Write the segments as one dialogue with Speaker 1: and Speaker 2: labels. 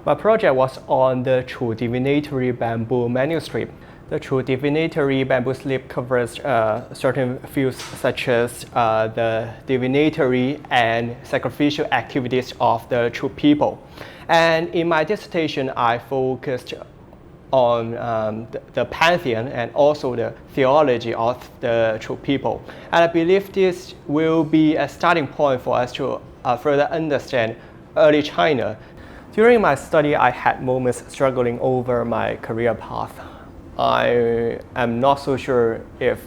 Speaker 1: My project was on the true divinatory bamboo manuscript. The true divinatory bamboo slip covers certain fields such as the divinatory and sacrificial activities of the true people. And in my dissertation, I focused on the pantheon and also the theology of the true people. And I believe this will be a starting point for us to further understand early China. During my study, I had moments struggling over my career path. I am not so sure if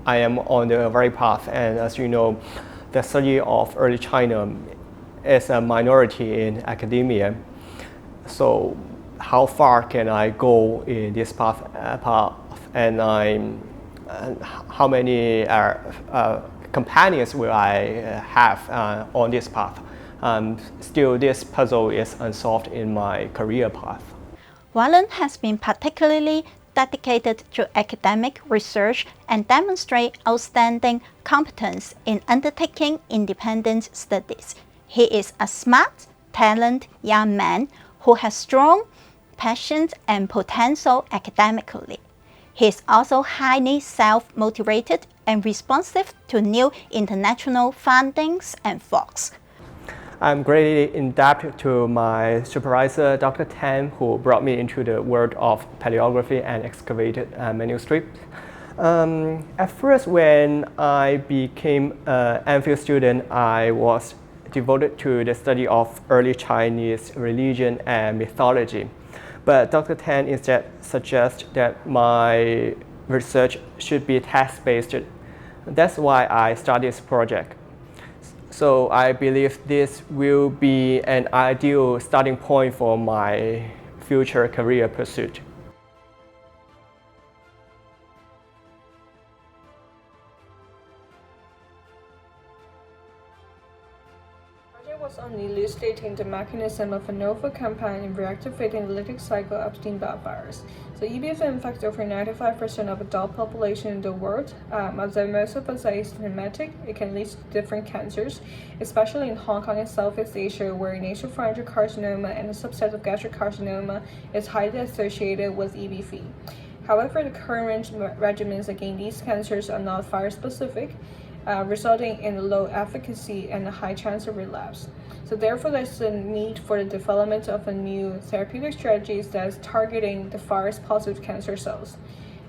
Speaker 1: I am on the right path, and as you know, the study of early China is a minority in academia. So how far can I go in this path, and how many companions will I have on this path? Still, this puzzle is unsolved in my career path.
Speaker 2: Wallen has been particularly dedicated to academic research and demonstrate outstanding competence in undertaking independent studies. He is a smart, talented young man who has strong passion and potential academically. He is also highly self-motivated and responsive to new international fundings and folks.
Speaker 1: I'm greatly indebted to my supervisor, Dr. Tan, who brought me into the world of paleography and excavated manuscripts. At first, when I became an MPhil student, I was devoted to the study of early Chinese religion and mythology. But Dr. Tan instead suggests that my research should be text-based. That's why I started this project. So I believe this will be an ideal starting point for my future career pursuit.
Speaker 3: The project was on elucidating the mechanism of a novel compound in reactivating the lytic cycle of Epstein-Barr virus. So EBV infects over 95% of adult population in the world. Although most of us are asymptomatic, it can lead to different cancers, especially in Hong Kong and Southeast Asia, where nasopharyngeal carcinoma and a subset of gastric carcinoma is highly associated with EBV. However, the current regimens against these cancers are not virus-specific, resulting in a low efficacy and a high chance of relapse. So therefore, there's a need for the development of a new therapeutic strategies that is targeting the virus-positive cancer cells.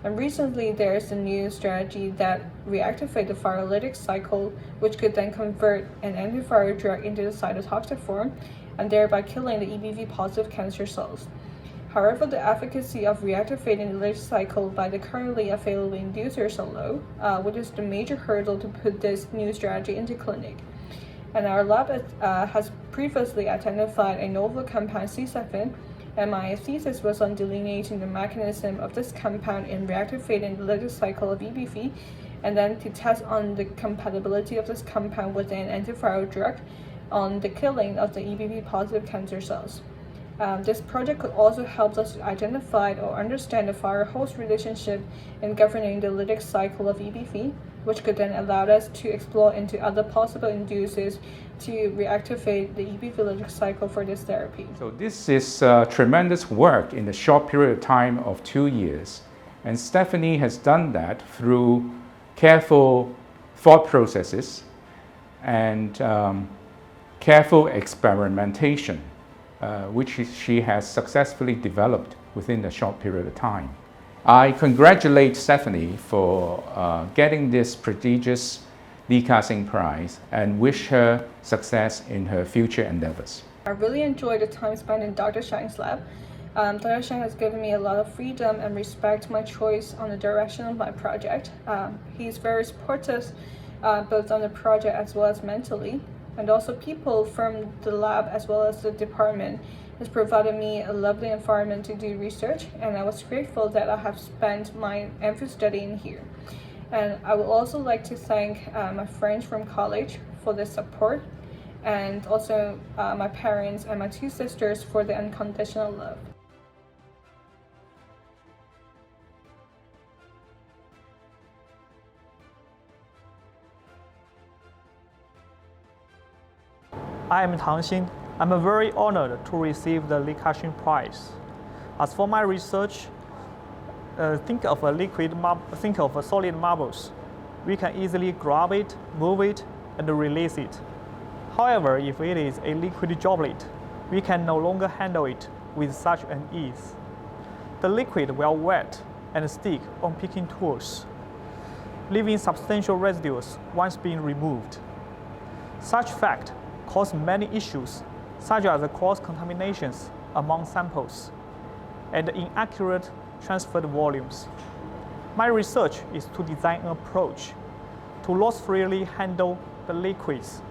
Speaker 3: And recently, there is a new strategy that reactivates the viral cycle, which could then convert an antiviral drug into the cytotoxic form, and thereby killing the EBV-positive cancer cells. However, the efficacy of reactivating the lytic cycle by the currently available inducers are low, which is the major hurdle to put this new strategy into clinic. And our lab has previously identified a novel compound C7, and my thesis was on delineating the mechanism of this compound in reactivating the lytic cycle of EBV, and then to test on the compatibility of this compound with an antiviral drug on the killing of the EBV-positive cancer cells. This project could also help us to identify or understand the viral-host relationship in governing the lytic cycle of EBV, which could then allow us to explore into other possible inducers to reactivate the EBV lytic cycle for this therapy.
Speaker 4: So this is tremendous work in a short period of time of 2 years. And Stephanie has done that through careful thought processes and careful experimentation, which she has successfully developed within a short period of time. I congratulate Stephanie for getting this prestigious Ka Shing Prize and wish her success in her future endeavors.
Speaker 3: I really enjoyed the time spent in Dr. Shang's lab. Dr. Shang has given me a lot of freedom and respect my choice on the direction of my project. He's very supportive both on the project as well as mentally. And also people from the lab as well as the department has provided me a lovely environment to do research, and I was grateful that I have spent my MPhil studying here. And I would also like to thank my friends from college for their support, and also my parents and my 2 sisters for the unconditional love.
Speaker 5: I am Ka Shing. I'm very honored to receive the Ka Shing Prize. As for my research, think of solid marbles. We can easily grab it, move it, and release it. However, if it is a liquid droplet, we can no longer handle it with such an ease. The liquid will wet and stick on picking tools, leaving substantial residues once being removed. Such fact cause many issues, such as cross-contaminations among samples and inaccurate transferred volumes. My research is to design an approach to loss-freely handle the liquids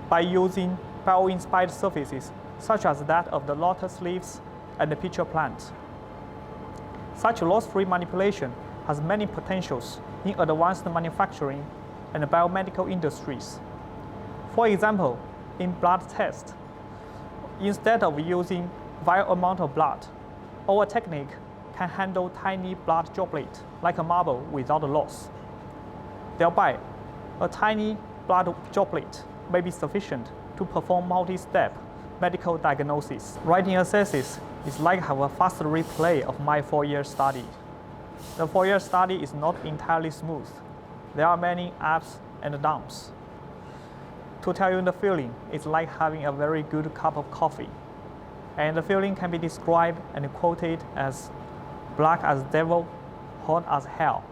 Speaker 5: by using bio-inspired surfaces such as that of the lotus leaves and the pitcher plant. Such loss-free manipulation has many potentials in advanced manufacturing and biomedical industries. For example, in blood test, instead of using vial amount of blood, our technique can handle tiny blood droplet like a marble without loss. Thereby, a tiny blood droplet may be sufficient to perform multi-step medical diagnosis. Writing a thesis is like have a fast replay of my 4-year study. The 4-year study is not entirely smooth. There are many ups and downs. To tell you the feeling, it's like having a very good cup of coffee. And the feeling can be described and quoted as black as devil, hot as hell,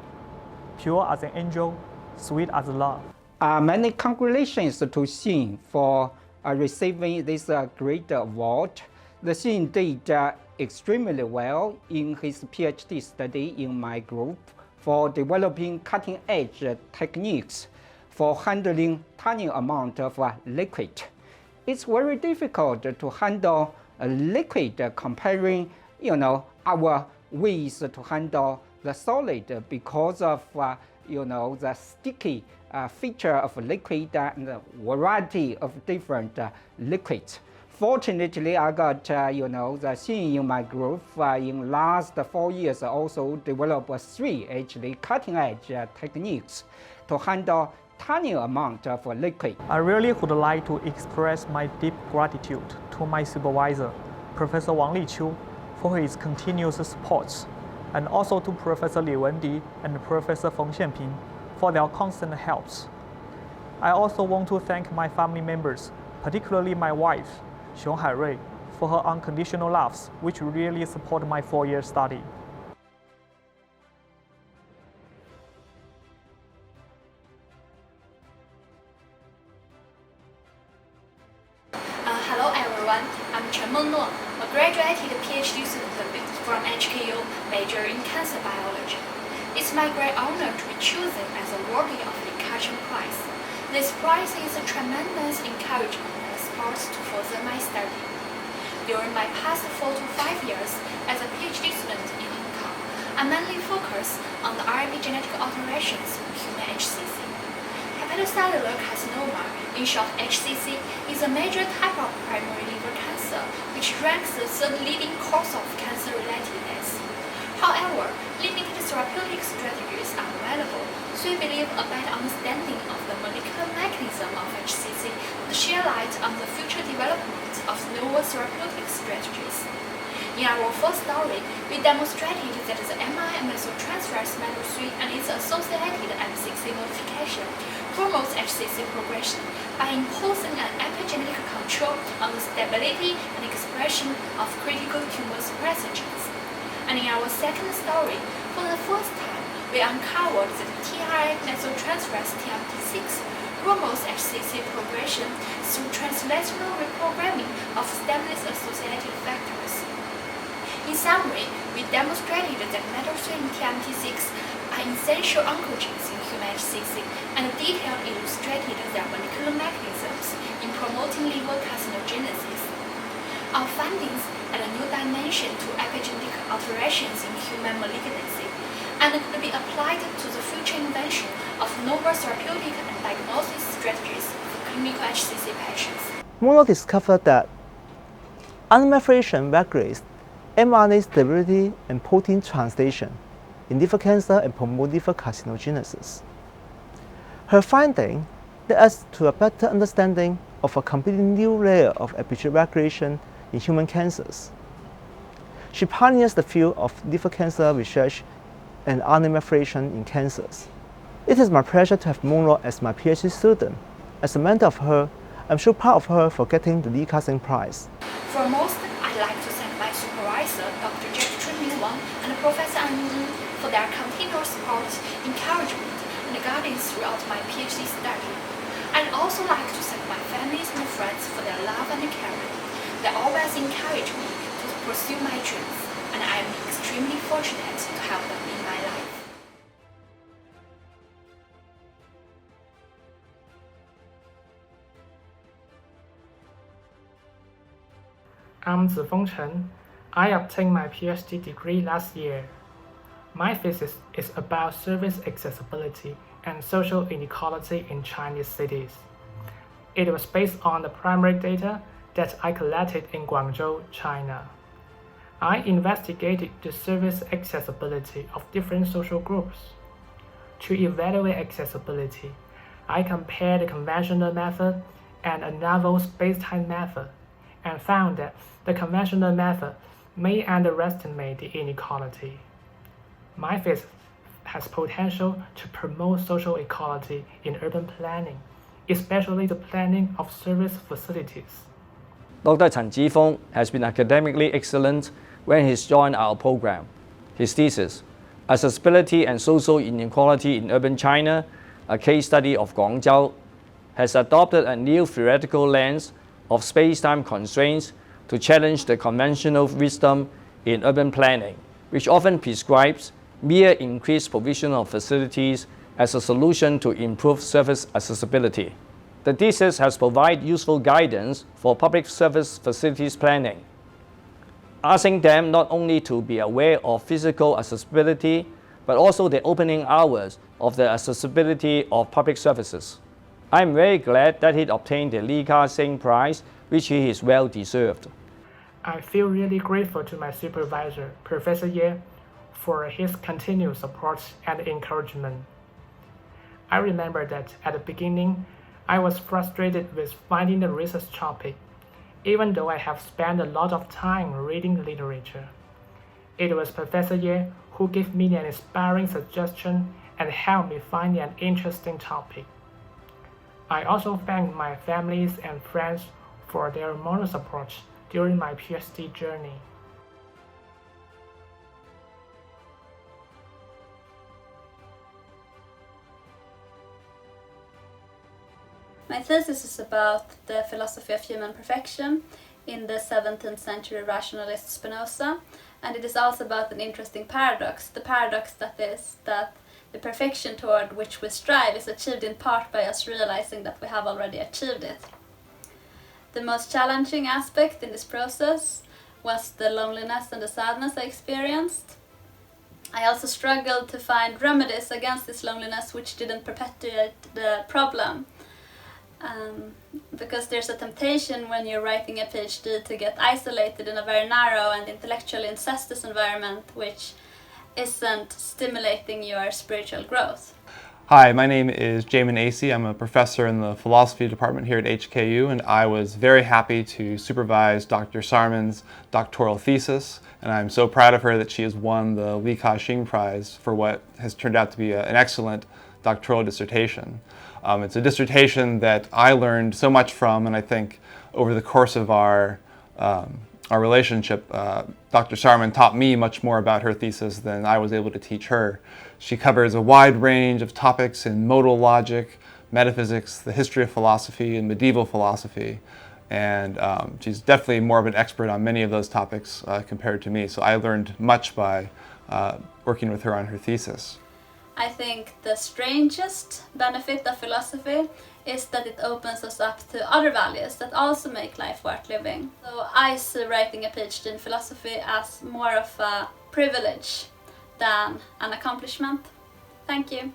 Speaker 5: pure as an angel, sweet as love.
Speaker 6: Many congratulations to Xing for receiving this great award. The Xing did extremely well in his PhD study in my group for developing cutting-edge techniques for handling tiny amount of liquid. It's very difficult to handle a liquid comparing, our ways to handle the solid because of, the sticky feature of liquid and the variety of different liquids. Fortunately, I got, the Xing in my group in last 4 years also developed 3 actually cutting-edge techniques to handle tiny amount of liquid.
Speaker 5: I really would like to express my deep gratitude to my supervisor, Professor Wang Liqiu, for his continuous support, and also to Professor Li Wendi and Professor Feng Xianping for their constant helps. I also want to thank my family members, particularly my wife, Xiong Hairui, for her unconditional loves, which really support my 4-year study.
Speaker 7: Hello everyone, I'm Chen Mengnuo, a graduated PhD student from HKU, major in cancer biology. It's my great honor to be chosen as a worthy of the Ka Shing Prize. This prize is a tremendous encouragement and support to further my study. During my past 4 to 5 years as a PhD student in Hong Kong, I mainly focus on the epigenetic alterations in human HCC. Hepatocellular carcinoma, in short HCC, is a major type of primary liver cancer which ranks the third leading cause of cancer-related deaths. However, limited therapeutic strategies are available, so we believe a better understanding of the molecular mechanism of HCC would shed light on the future development of novel therapeutic strategies. In our first story, we demonstrated that the methyltransferase METhyl3 and its associated M6 modification promotes HCC progression by imposing an epigenetic control on the stability and expression of critical tumor suppressor genes. And in our second story, for the first time, we uncovered that tRNA methyltransferase TMT6 promotes HCC progression through translational reprogramming of stemness-associated factors. In summary, we demonstrated that METhyl3 and TMT6 are essential oncogenes in human HCC and detailed illustrated their molecular mechanisms in promoting liver carcinogenesis. Our findings add a new dimension to epigenetic alterations in human malignancy and could be applied to the future invention of novel therapeutic and diagnosis strategies for clinical HCC patients.
Speaker 8: Mono discovered that unmethylation regulates mRNA stability and protein translation in liver cancer and promote liver carcinogenesis. Her finding led us to a better understanding of a completely new layer of epigenetic regulation in human cancers. She pioneers the field of liver cancer research and RNA methylation in cancers. It is my pleasure to have Monro as my PhD student. As a mentor of her, I'm so proud of her for getting the Ka Shing Prize.
Speaker 7: Foremost, I'd like to thank my supervisor, Dr. Jack Chunming Wang, and Professor An Yin for their continuous support, encouragement, and guidance throughout my PhD study. I'd also like to thank my families and friends for their love and care. They always encourage me to pursue my dreams, and I am extremely fortunate to have them in my life.
Speaker 9: I'm Zifeng Chen. I obtained my PhD degree last year. My thesis is about service accessibility and social inequality in Chinese cities. It was based on the primary data that I collected in Guangzhou, China. I investigated the service accessibility of different social groups. To evaluate accessibility, I compared the conventional method and a novel space-time method, and found that the conventional method may underestimate the inequality. My thesis has potential to promote social equality in urban planning, especially the planning of service facilities.
Speaker 10: Dr. Chen Jifeng has been academically excellent when he's joined our program. His thesis, Accessibility and Social Inequality in Urban China, a case study of Guangzhou, has adopted a new theoretical lens of space-time constraints to challenge the conventional wisdom in urban planning, which often prescribes mere increased provision of facilities as a solution to improve service accessibility. The thesis has provided useful guidance for public service facilities planning, asking them not only to be aware of physical accessibility, but also the opening hours of the accessibility of public services. I'm very glad that he obtained the Ka Shing Prize, which he is well deserved.
Speaker 9: I feel really grateful to my supervisor, Professor Ye, for his continued support and encouragement. I remember that at the beginning, I was frustrated with finding the research topic, even though I have spent a lot of time reading literature. It was Professor Ye who gave me an inspiring suggestion and helped me find an interesting topic. I also thank my families and friends for their moral support during my PhD journey.
Speaker 11: My thesis is about the philosophy of human perfection in the 17th century rationalist Spinoza, and it is also about an interesting paradox. The paradox that is that the perfection toward which we strive is achieved in part by us realizing that we have already achieved it. The most challenging aspect in this process was the loneliness and the sadness I experienced. I also struggled to find remedies against this loneliness which didn't perpetuate the problem. Because there's a temptation when you're writing a PhD to get isolated in a very narrow and intellectually incestuous environment which isn't stimulating your spiritual growth.
Speaker 12: Hi, my name is Jamin Acey. I'm a professor in the philosophy department here at HKU, and I was very happy to supervise Dr. Sarman's doctoral thesis, and I'm so proud of her that she has won the Ka Shing Prize for what has turned out to be an excellent doctoral dissertation. It's a dissertation that I learned so much from, and I think over the course of our relationship, Dr. Sarman taught me much more about her thesis than I was able to teach her. She covers a wide range of topics in modal logic, metaphysics, the history of philosophy, and medieval philosophy. And she's definitely more of an expert on many of those topics compared to me. So I learned much by working with her on her thesis.
Speaker 11: I think the strangest benefit of philosophy is that it opens us up to other values that also make life worth living. So I see writing a PhD in philosophy as more of a privilege than an accomplishment. Thank you.